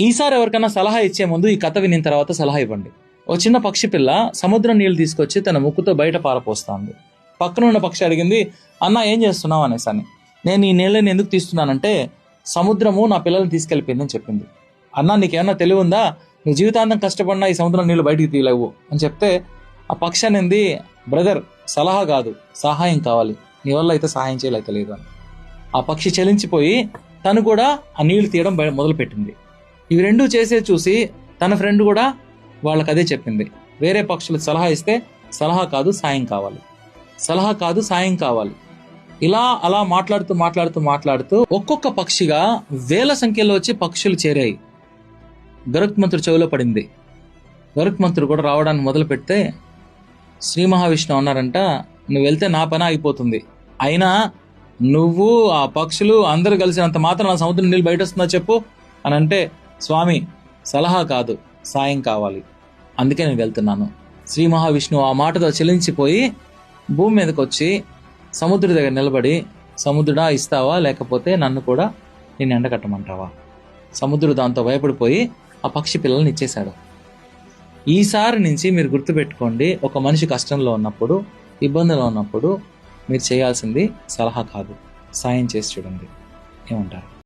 ఈసారి ఎవరికైనా సలహా ఇచ్చే ముందు ఈ కథ వినిన తర్వాత సలహా ఇవ్వండి. ఓ చిన్న పక్షి పిల్ల సముద్రం నీళ్లు తీసుకొచ్చి తన ముక్కుతో బయట పారపోస్తోంది. పక్కన ఉన్న పక్షి అడిగింది, అన్న ఏం చేస్తున్నావు అనేసని. నేను ఈ నీళ్ళని ఎందుకు తీస్తున్నానంటే సముద్రము నా పిల్లల్ని తీసుకెళ్ళిపోయిందని చెప్పింది. అన్న నీకేమన్నా తెలివి ఉందా, నువ్వు జీవితాంతం కష్టపడినా ఈ సముద్రం నీళ్లు బయటికి తీయలేవు అని చెప్తే ఆ పక్షి అనేది, బ్రదర్ సలహా కాదు సహాయం కావాలి, నీ వల్ల అయితే సహాయం చేయలేక లేదు అని. ఆ పక్షి చలించిపోయి తను కూడా ఆ నీళ్లు తీయడం మొదలుపెట్టింది. ఇవి రెండూ చేసేది చూసి తన ఫ్రెండ్ కూడా వాళ్ళకి అదే చెప్పింది. వేరే పక్షులకు సలహా ఇస్తే సలహా కాదు సాయం కావాలి, సలహా కాదు సాయం కావాలి. ఇలా అలా మాట్లాడుతూ మాట్లాడుతూ మాట్లాడుతూ ఒక్కొక్క పక్షిగా వేల సంఖ్యలో వచ్చి పక్షులు చేరాయి. గరుత్మంతుడు చెవిలో పడింది. గరుత్మంతుడు కూడా రావడానికి మొదలు పెడితే శ్రీ మహావిష్ణువు అన్నారంట, నువ్వు వెళ్తే నా పని ఆగిపోతుంది, అయినా నువ్వు ఆ పక్షులు అందరు కలిసినంత మాత్రం నా సముద్రం నీళ్ళు బయట వస్తుందా చెప్పు అని అంటే, స్వామి సలహా కాదు సాయం కావాలి, అందుకే నేను వెళ్తున్నాను. శ్రీ మహావిష్ణువు ఆ మాటతో చెలించిపోయి భూమి మీదకి వచ్చి సముద్రుడి దగ్గర నిలబడి, సముద్రుడా ఇస్తావా లేకపోతే నన్ను కూడా నేను ఎండకట్టమంటావా? సముద్రుడు దాంతో భయపడిపోయి ఆ పక్షి పిల్లల్ని ఇచ్చేశాడు. ఈసారి నుంచి మీరు గుర్తుపెట్టుకోండి, ఒక మనిషి కష్టంలో ఉన్నప్పుడు, ఇబ్బందులో ఉన్నప్పుడు మీరు చేయాల్సింది సలహా కాదు సాయం చేసి చూడండి. ఏమంటారు?